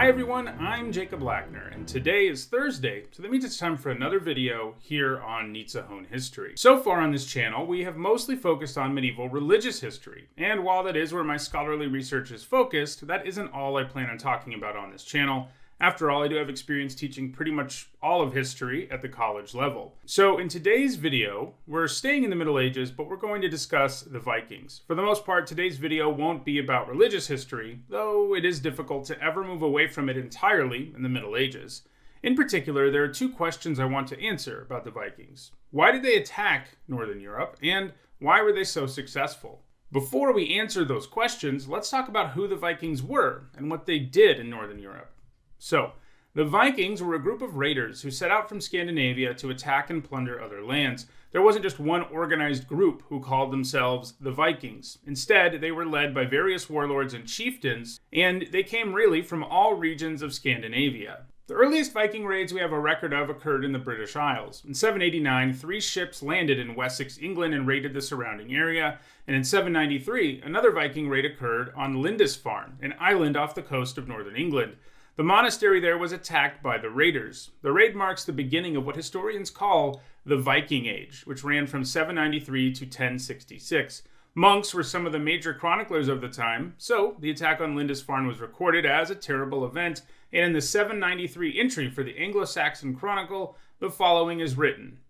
Hi everyone, I'm Jacob Lackner, and today is Thursday, so that means it's time for another video here on Nietzsche History. So far on this channel, we have mostly focused on medieval religious history, and while that is where my scholarly research is focused, that isn't all I plan on talking about on this channel. After all, I do have experience teaching pretty much all of history at the college level. So in today's video, we're staying in the Middle Ages, but we're going to discuss the Vikings. For the most part, today's video won't be about religious history, though it is difficult to ever move away from it entirely in the Middle Ages. In particular, there are two questions I want to answer about the Vikings. Why did they attack Northern Europe, and why were they so successful? Before we answer those questions, let's talk about who the Vikings were and what they did in Northern Europe. So, the Vikings were a group of raiders who set out from Scandinavia to attack and plunder other lands. There wasn't just one organized group who called themselves the Vikings. Instead, they were led by various warlords and chieftains, and they came really from all regions of Scandinavia. The earliest Viking raids we have a record of occurred in the British Isles. In 789, 3 ships landed in Wessex, England, and raided the surrounding area. And in 793, another Viking raid occurred on Lindisfarne, an island off the coast of northern England. The monastery there was attacked by the raiders. The raid marks the beginning of what historians call the Viking Age, which ran from 793 to 1066. Monks were some of the major chroniclers of the time, so the attack on Lindisfarne was recorded as a terrible event, and in the 793 entry for the Anglo-Saxon Chronicle, the following is written.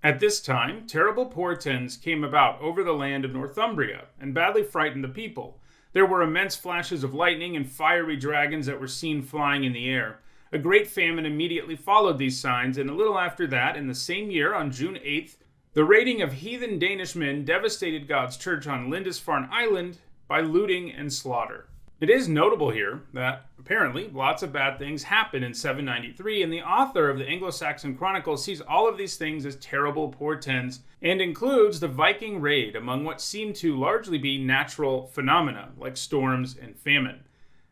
At this time, terrible portents came about over the land of Northumbria, and badly frightened the people. There were immense flashes of lightning and fiery dragons that were seen flying in the air. A great famine immediately followed these signs, and a little after that, in the same year, on June 8th, the raiding of heathen Danish men devastated God's church on Lindisfarne Island by looting and slaughter. It is notable here that, apparently, lots of bad things happened in 793, and the author of the Anglo-Saxon Chronicle sees all of these things as terrible portents, and includes the Viking raid among what seem to largely be natural phenomena, like storms and famine.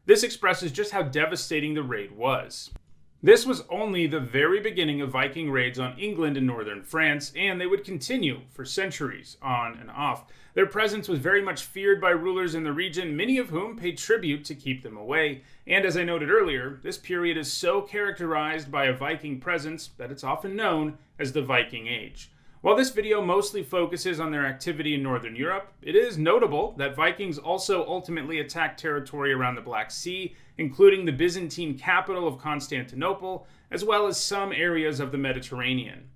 This expresses just how devastating the raid was. This was only the very beginning of Viking raids on England and northern France, and they would continue for centuries, on and off. Their presence was very much feared by rulers in the region, many of whom paid tribute to keep them away. And as I noted earlier, this period is so characterized by a Viking presence that it's often known as the Viking Age. While this video mostly focuses on their activity in Northern Europe, it is notable that Vikings also ultimately attacked territory around the Black Sea, including the Byzantine capital of Constantinople, as well as some areas of the Mediterranean.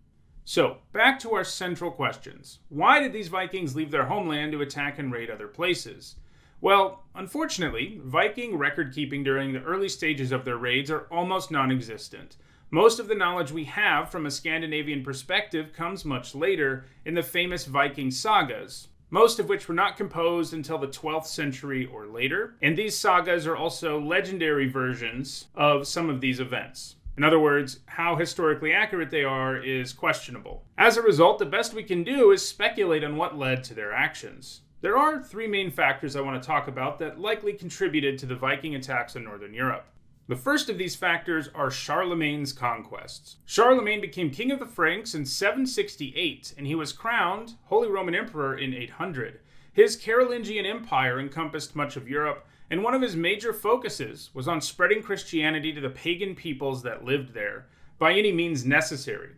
So, back to our central questions. Why did these Vikings leave their homeland to attack and raid other places? Well, unfortunately, Viking record-keeping during the early stages of their raids are almost non-existent. Most of the knowledge we have from a Scandinavian perspective comes much later in the famous Viking sagas, most of which were not composed until the 12th century or later, and these sagas are also legendary versions of some of these events. In other words, how historically accurate they are is questionable. As a result, the best we can do is speculate on what led to their actions. There are 3 main factors I want to talk about that likely contributed to the Viking attacks in Northern Europe. The first of these factors are Charlemagne's conquests. Charlemagne became king of the Franks in 768, and he was crowned Holy Roman Emperor in 800. His Carolingian Empire encompassed much of Europe, and one of his major focuses was on spreading Christianity to the pagan peoples that lived there, by any means necessary.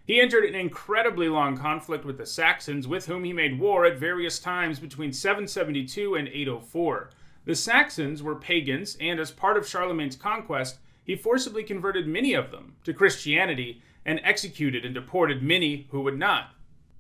He entered an incredibly long conflict with the Saxons, with whom he made war at various times between 772 and 804. The Saxons were pagans, and as part of Charlemagne's conquest, he forcibly converted many of them to Christianity and executed and deported many who would not.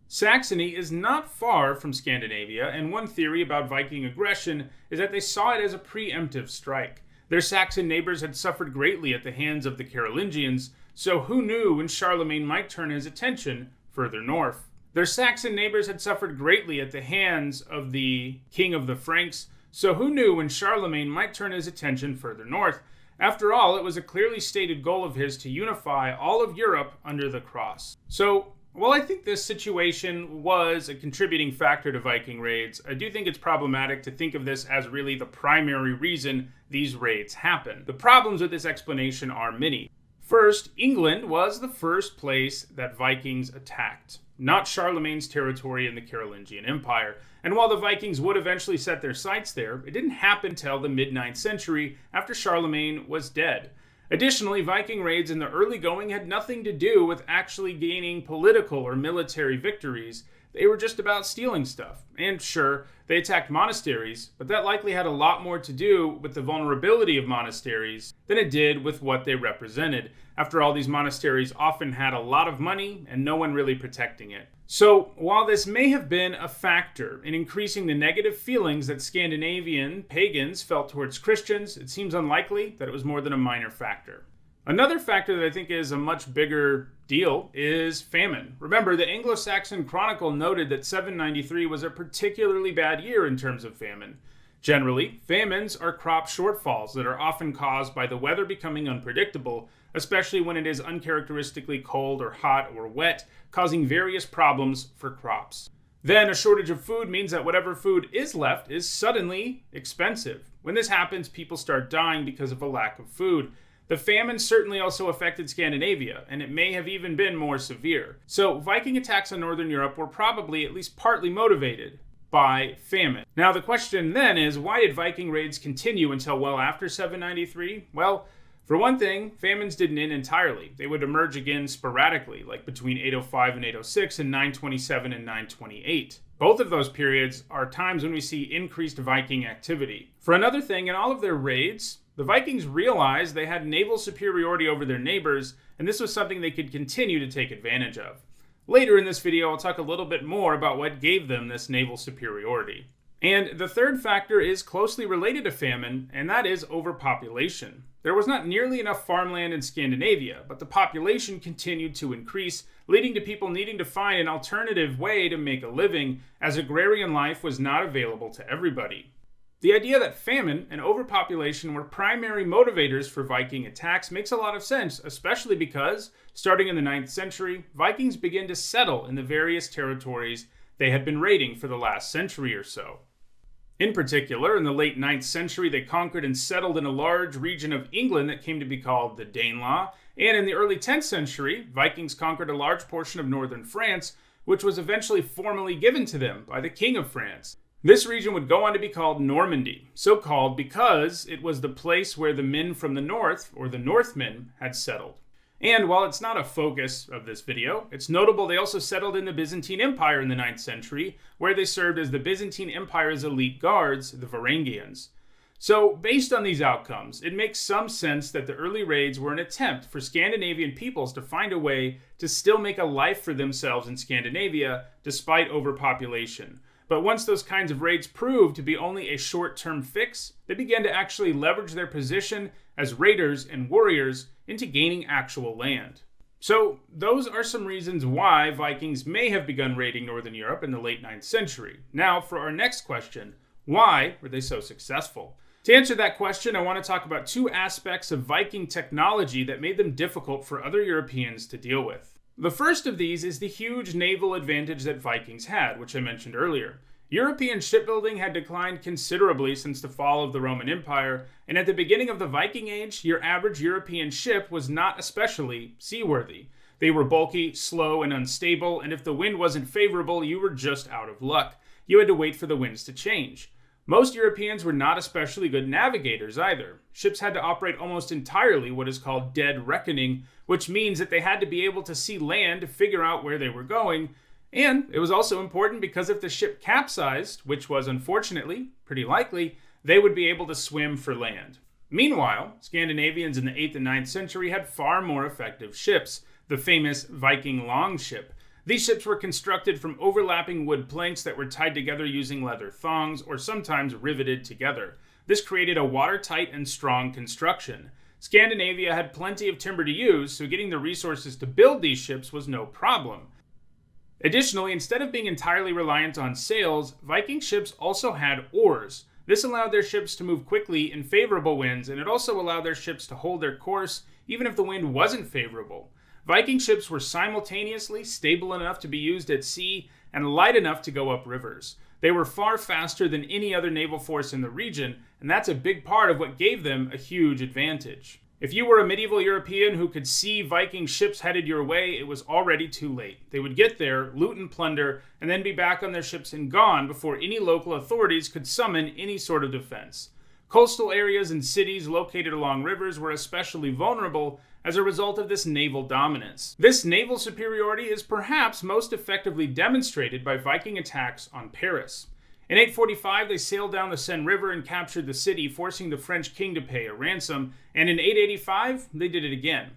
Saxony is not far from Scandinavia, and one theory about Viking aggression is that they saw it as a preemptive strike. Their Saxon neighbors had suffered greatly at the hands of the Carolingians, so who knew when Charlemagne might turn his attention further north? Their Saxon neighbors had suffered greatly at the hands of the king of the Franks, so who knew when Charlemagne might turn his attention further north? After all, it was a clearly stated goal of his to unify all of Europe under the cross. So, while I think this situation was a contributing factor to Viking raids, I do think it's problematic to think of this as really the primary reason these raids happen. The problems with this explanation are many. First, England was the first place that Vikings attacked, not Charlemagne's territory in the Carolingian Empire. And while the Vikings would eventually set their sights there, it didn't happen until the mid-9th century after Charlemagne was dead. Additionally, Viking raids in the early going had nothing to do with actually gaining political or military victories. They were just about stealing stuff. And sure, they attacked monasteries, but that likely had a lot more to do with the vulnerability of monasteries than it did with what they represented. After all, these monasteries often had a lot of money and no one really protecting it. So, while this may have been a factor in increasing the negative feelings that Scandinavian pagans felt towards Christians, it seems unlikely that it was more than a minor factor. Another factor that I think is a much bigger deal is famine. Remember, the Anglo-Saxon Chronicle noted that 793 was a particularly bad year in terms of famine. Generally, famines are crop shortfalls that are often caused by the weather becoming unpredictable, especially when it is uncharacteristically cold or hot or wet, causing various problems for crops. Then a shortage of food means that whatever food is left is suddenly expensive. When this happens, people start dying because of a lack of food. The famine certainly also affected Scandinavia, and it may have even been more severe. So Viking attacks on Northern Europe were probably at least partly motivated by famine. Now the question then is, why did Viking raids continue until well after 793? Well, for one thing, famines didn't end entirely. They would emerge again sporadically, like between 805 and 806 and 927 and 928. Both of those periods are times when we see increased Viking activity. For another thing, in all of their raids, the Vikings realized they had naval superiority over their neighbors, and this was something they could continue to take advantage of. Later in this video, I'll talk a little bit more about what gave them this naval superiority. And the third factor is closely related to famine, and that is overpopulation. There was not nearly enough farmland in Scandinavia, but the population continued to increase, leading to people needing to find an alternative way to make a living, as agrarian life was not available to everybody. The idea that famine and overpopulation were primary motivators for Viking attacks makes a lot of sense, especially because, starting in the 9th century, Vikings began to settle in the various territories they had been raiding for the last century or so. In particular, in the late 9th century, they conquered and settled in a large region of England that came to be called the Danelaw, and in the early 10th century, Vikings conquered a large portion of northern France, which was eventually formally given to them by the King of France. This region would go on to be called Normandy, so called because it was the place where the men from the north, or the Northmen, had settled. And while it's not a focus of this video, it's notable they also settled in the Byzantine Empire in the 9th century, where they served as the Byzantine Empire's elite guards, the Varangians. So, based on these outcomes, it makes some sense that the early raids were an attempt for Scandinavian peoples to find a way to still make a life for themselves in Scandinavia, despite overpopulation. But once those kinds of raids proved to be only a short-term fix, they began to actually leverage their position as raiders and warriors into gaining actual land. So, those are some reasons why Vikings may have begun raiding Northern Europe in the late 9th century. Now, for our next question, why were they so successful? To answer that question, I want to talk about two aspects of Viking technology that made them difficult for other Europeans to deal with. The first of these is the huge naval advantage that Vikings had, which I mentioned earlier. European shipbuilding had declined considerably since the fall of the Roman Empire, and at the beginning of the Viking Age, your average European ship was not especially seaworthy. They were bulky, slow, and unstable, and if the wind wasn't favorable, you were just out of luck. You had to wait for the winds to change. Most Europeans were not especially good navigators either. Ships had to operate almost entirely what is called dead reckoning, which means that they had to be able to see land to figure out where they were going. And it was also important because if the ship capsized, which was unfortunately pretty likely, they would be able to swim for land. Meanwhile, Scandinavians in the 8th and 9th century had far more effective ships, the famous Viking longship. These ships were constructed from overlapping wood planks that were tied together using leather thongs or sometimes riveted together. This created a watertight and strong construction. Scandinavia had plenty of timber to use, so getting the resources to build these ships was no problem. Additionally, instead of being entirely reliant on sails, Viking ships also had oars. This allowed their ships to move quickly in favorable winds, and it also allowed their ships to hold their course even if the wind wasn't favorable. Viking ships were simultaneously stable enough to be used at sea and light enough to go up rivers. They were far faster than any other naval force in the region, and that's a big part of what gave them a huge advantage. If you were a medieval European who could see Viking ships headed your way, it was already too late. They would get there, loot and plunder, and then be back on their ships and gone before any local authorities could summon any sort of defense. Coastal areas and cities located along rivers were especially vulnerable as a result of this naval dominance. This naval superiority is perhaps most effectively demonstrated by Viking attacks on Paris. In 845, they sailed down the Seine River and captured the city, forcing the French king to pay a ransom, and in 885, they did it again.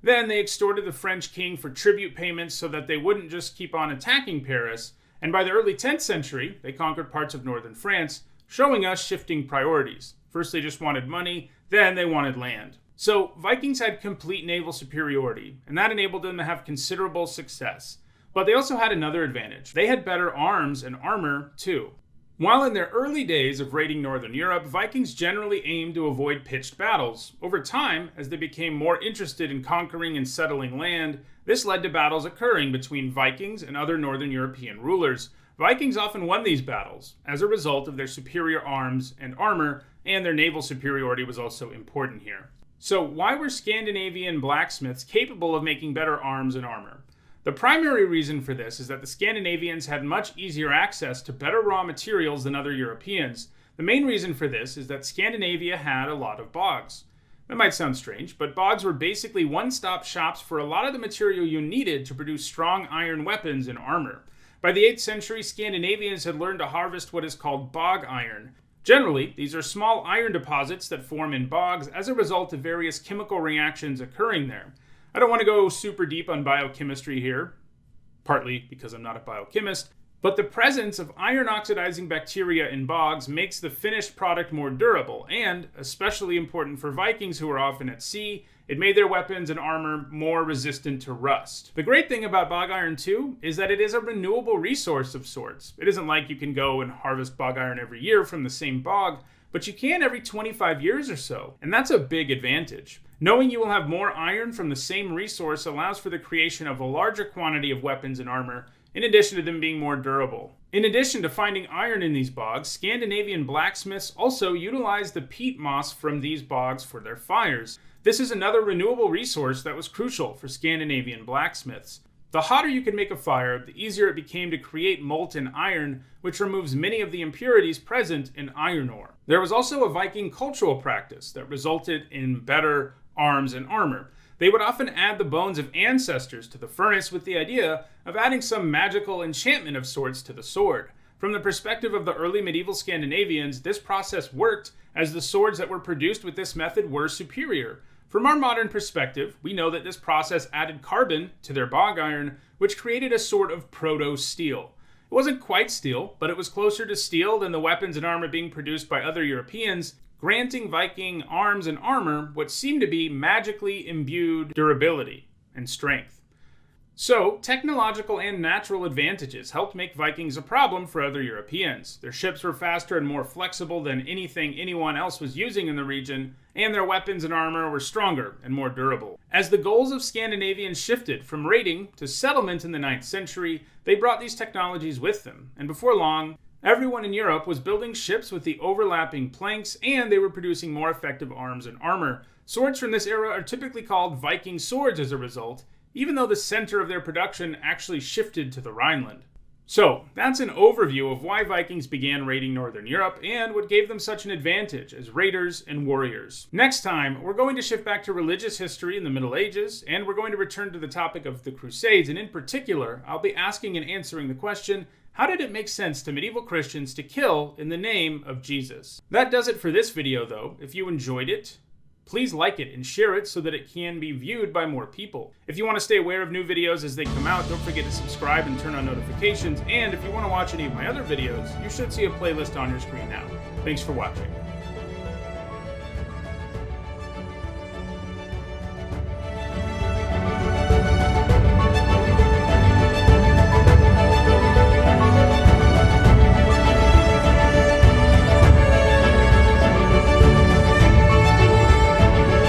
Then they extorted the French king for tribute payments so that they wouldn't just keep on attacking Paris, and by the early 10th century, they conquered parts of northern France, showing us shifting priorities. First they just wanted money, then they wanted land. So Vikings had complete naval superiority, and that enabled them to have considerable success. But they also had another advantage. They had better arms and armor, too. While in their early days of raiding Northern Europe, Vikings generally aimed to avoid pitched battles. Over time, as they became more interested in conquering and settling land, this led to battles occurring between Vikings and other Northern European rulers. Vikings often won these battles as a result of their superior arms and armor, and their naval superiority was also important here. So why were Scandinavian blacksmiths capable of making better arms and armor? The primary reason for this is that the Scandinavians had much easier access to better raw materials than other Europeans. The main reason for this is that Scandinavia had a lot of bogs. That might sound strange, but bogs were basically one-stop shops for a lot of the material you needed to produce strong iron weapons and armor. By the 8th century, Scandinavians had learned to harvest what is called bog iron. Generally, these are small iron deposits that form in bogs as a result of various chemical reactions occurring there. I don't want to go super deep on biochemistry here, partly because I'm not a biochemist, but the presence of iron-oxidizing bacteria in bogs makes the finished product more durable, and, especially important for Vikings who are often at sea, it made their weapons and armor more resistant to rust. The great thing about bog iron, too, is that it is a renewable resource of sorts. It isn't like you can go and harvest bog iron every year from the same bog, but you can every 25 years or so, and that's a big advantage. Knowing you will have more iron from the same resource allows for the creation of a larger quantity of weapons and armor, in addition to them being more durable. In addition to finding iron in these bogs, Scandinavian blacksmiths also utilized the peat moss from these bogs for their fires. This is another renewable resource that was crucial for Scandinavian blacksmiths. The hotter you could make a fire, the easier it became to create molten iron, which removes many of the impurities present in iron ore. There was also a Viking cultural practice that resulted in better arms and armor. They would often add the bones of ancestors to the furnace with the idea of adding some magical enchantment of sorts to the sword. From the perspective of the early medieval Scandinavians, this process worked as the swords that were produced with this method were superior. From our modern perspective, we know that this process added carbon to their bog iron, which created a sort of proto-steel. It wasn't quite steel, but it was closer to steel than the weapons and armor being produced by other Europeans, granting Viking arms and armor what seemed to be magically imbued durability and strength. So, technological and natural advantages helped make Vikings a problem for other Europeans. Their ships were faster and more flexible than anything anyone else was using in the region, and their weapons and armor were stronger and more durable. As the goals of Scandinavians shifted from raiding to settlement in the 9th century, they brought these technologies with them, and before long, everyone in Europe was building ships with the overlapping planks, and they were producing more effective arms and armor. Swords from this era are typically called Viking swords as a result, even though the center of their production actually shifted to the Rhineland. So, that's an overview of why Vikings began raiding Northern Europe and what gave them such an advantage as raiders and warriors. Next time, we're going to shift back to religious history in the Middle Ages, and we're going to return to the topic of the Crusades, and in particular, I'll be asking and answering the question, how did it make sense to medieval Christians to kill in the name of Jesus? That does it for this video, though. If you enjoyed it, please like it and share it so that it can be viewed by more people. If you want to stay aware of new videos as they come out, don't forget to subscribe and turn on notifications. And if you want to watch any of my other videos, you should see a playlist on your screen now. Thanks for watching.